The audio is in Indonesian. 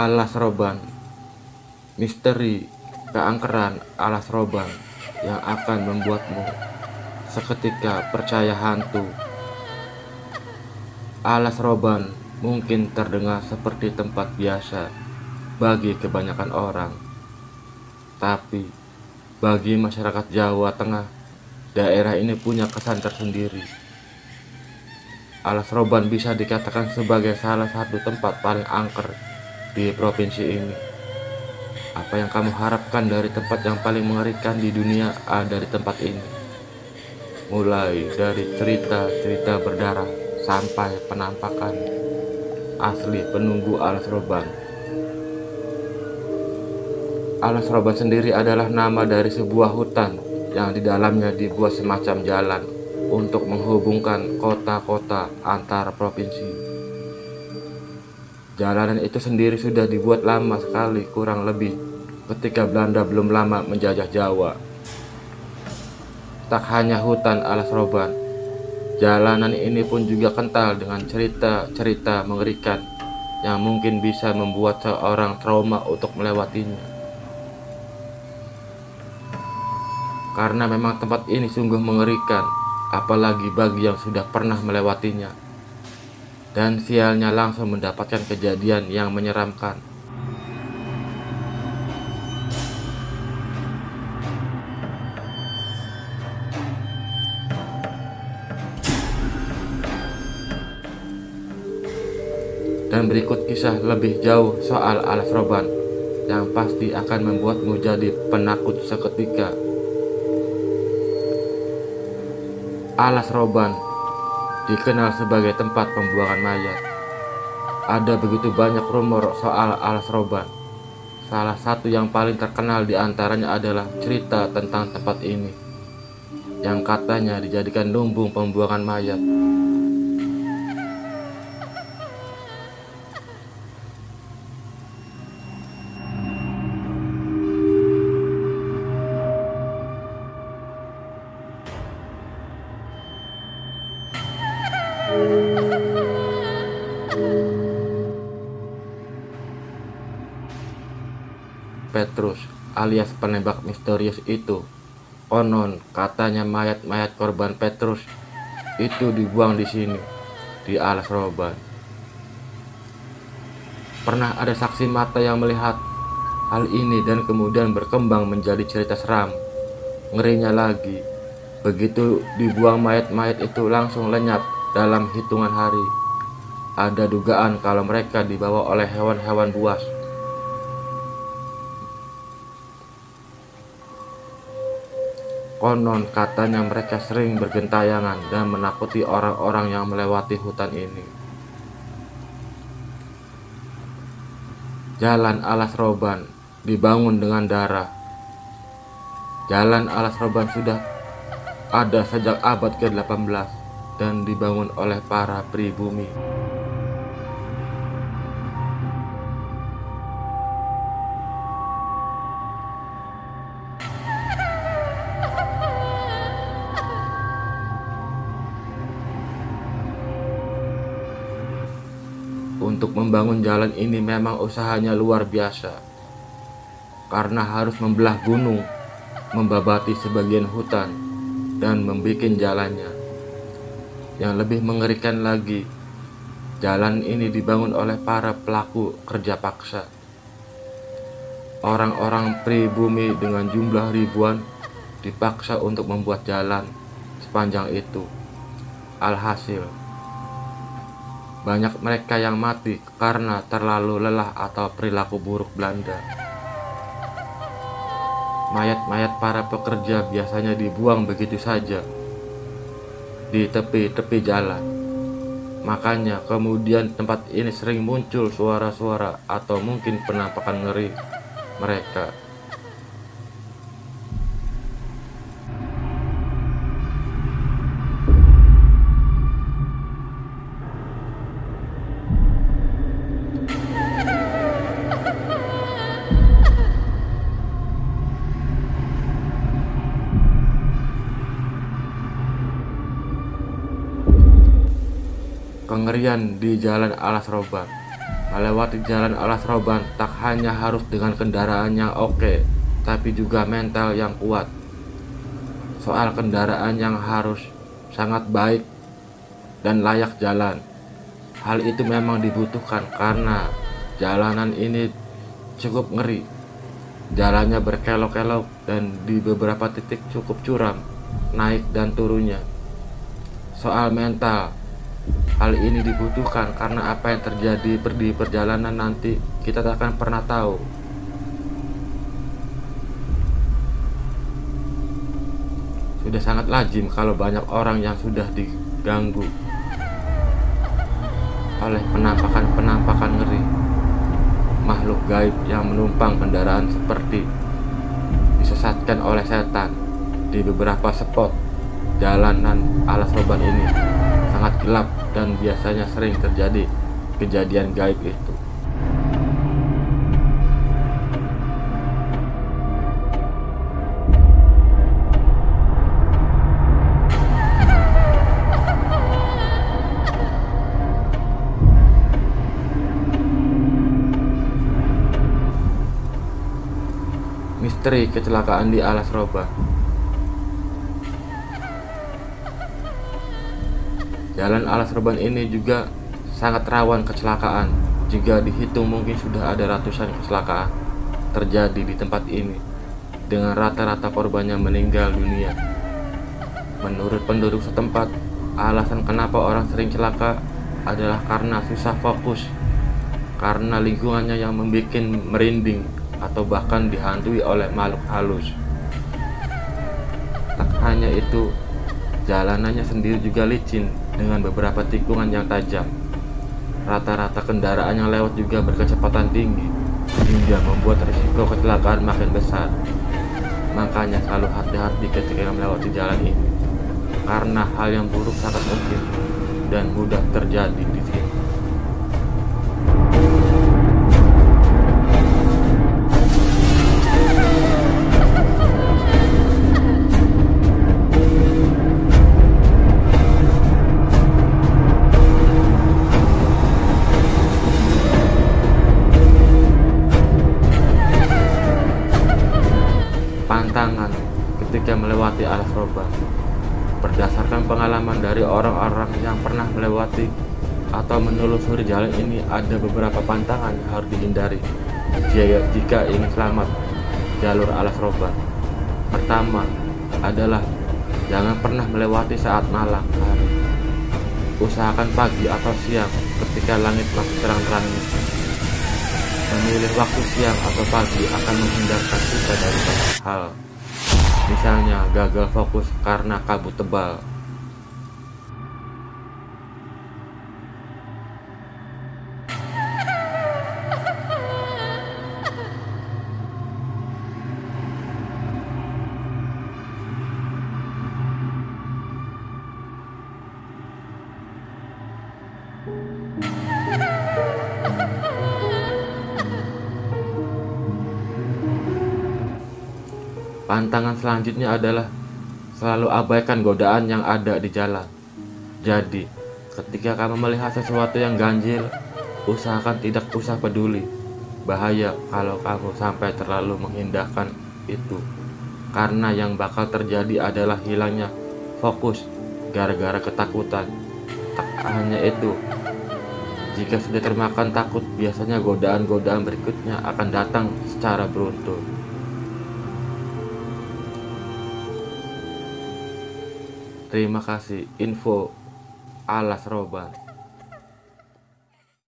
Alas Roban, misteri keangkeran alas roban yang akan membuatmu seketika percaya hantu. Alas roban mungkin terdengar seperti tempat biasa bagi kebanyakan orang, tapi bagi masyarakat Jawa Tengah, daerah ini punya kesan tersendiri. Alas Roban bisa dikatakan sebagai salah satu tempat paling angker di provinsi ini. Apa yang kamu harapkan dari tempat yang paling mengerikan di dunia ada di tempat ini? Mulai dari cerita-cerita berdarah sampai penampakan asli penunggu Alas Roban. Alas Roban sendiri adalah nama dari sebuah hutan yang di dalamnya dibuat semacam jalan untuk menghubungkan kota-kota antar provinsi. Jalanan itu sendiri sudah dibuat lama sekali, kurang lebih ketika Belanda belum lama menjajah Jawa. Tak hanya hutan Alas Roban, jalanan ini pun juga kental dengan cerita-cerita mengerikan yang mungkin bisa membuat seorang trauma untuk melewatinya. Karena memang tempat ini sungguh mengerikan, apalagi bagi yang sudah pernah melewatinya. Dan sialnya langsung mendapatkan kejadian yang menyeramkan. Dan berikut kisah lebih jauh soal Alas Roban yang pasti akan membuatmu jadi penakut seketika. Alas Roban dikenal sebagai tempat pembuangan mayat. Ada begitu banyak rumor soal Alas Roban. Salah satu yang paling terkenal diantaranya adalah cerita tentang tempat ini, yang katanya dijadikan lumbung pembuangan mayat. Petrus alias penembak misterius itu, konon katanya mayat-mayat korban Petrus itu dibuang di sini, di Alas Roban. Pernah ada saksi mata yang melihat hal ini dan kemudian berkembang menjadi cerita seram. Ngerinya lagi, begitu dibuang mayat-mayat itu langsung lenyap dalam hitungan hari. Ada dugaan kalau mereka dibawa oleh hewan-hewan buas. Konon katanya mereka sering bergentayangan dan menakuti orang-orang yang melewati hutan ini. Jalan Alas Roban dibangun dengan darah. Jalan Alas Roban sudah ada sejak abad ke-18 dan dibangun oleh para pribumi. Untuk membangun jalan ini memang usahanya luar biasa, karena harus membelah gunung, membabati sebagian hutan, dan membuat jalannya. Yang lebih mengerikan lagi, jalan ini dibangun oleh para pelaku kerja paksa. Orang-orang pribumi dengan jumlah ribuan dipaksa untuk membuat jalan sepanjang itu. Alhasil, banyak mereka yang mati karena terlalu lelah atau perilaku buruk Belanda. Mayat-mayat para pekerja biasanya dibuang begitu saja di tepi-tepi jalan. Makanya kemudian tempat ini sering muncul suara-suara atau mungkin penampakan ngeri mereka. Kengerian di Jalan Alas Roban. Melewati jalan alas roban tak hanya harus dengan kendaraan yang oke, tapi juga mental yang kuat. Soal kendaraan yang harus sangat baik dan layak jalan. Hal itu memang dibutuhkan karena jalanan ini cukup ngeri. Jalannya berkelok-kelok dan di beberapa titik cukup curam, naik dan turunnya. Soal mental, hal ini dibutuhkan karena apa yang terjadi di perjalanan nanti kita tak akan pernah tahu. Sudah sangat lazim kalau banyak orang yang sudah diganggu oleh penampakan-penampakan ngeri. Makhluk gaib yang menumpang kendaraan seperti disesatkan oleh setan. Di beberapa spot jalanan alas roban ini sangat gelap dan biasanya sering terjadi kejadian gaib itu. Misteri kecelakaan di alas roban. Jalan alas roban ini juga sangat rawan kecelakaan. Jika dihitung mungkin sudah ada ratusan kecelakaan terjadi di tempat ini, dengan rata-rata korbannya meninggal dunia. Menurut penduduk setempat, alasan kenapa orang sering celaka adalah karena susah fokus, karena lingkungannya yang membuat merinding, atau bahkan dihantui oleh makhluk halus. Tak hanya itu, jalanannya sendiri juga licin dengan beberapa tikungan yang tajam. Rata-rata kendaraan yang lewat juga berkecepatan tinggi hingga membuat risiko kecelakaan makin besar. Makanya selalu hati-hati ketika melewati jalan ini, karena hal yang buruk sangat mungkin dan mudah terjadi di sini. Pantangan ketika melewati alas roban. Berdasarkan pengalaman dari orang-orang yang pernah melewati atau menelusuri jalan ini, ada beberapa pantangan yang harus dihindari jika ingin selamat jalur alas roban. Pertama adalah jangan pernah melewati saat malam hari. Usahakan pagi atau siang ketika langit masih terang-terangnya. Memilih waktu siang atau pagi akan menghindarkan kita dari banyak hal, misalnya gagal fokus karena kabut tebal. Pantangan selanjutnya adalah selalu abaikan godaan yang ada di jalan. Jadi, ketika kamu melihat sesuatu yang ganjil, usahakan tidak usah peduli. Bahaya kalau kamu sampai terlalu mengindahkan itu, karena yang bakal terjadi adalah hilangnya fokus gara-gara ketakutan. Tak hanya itu, jika sudah termakan takut, biasanya godaan-godaan berikutnya akan datang secara beruntun. Terima kasih info alas roban.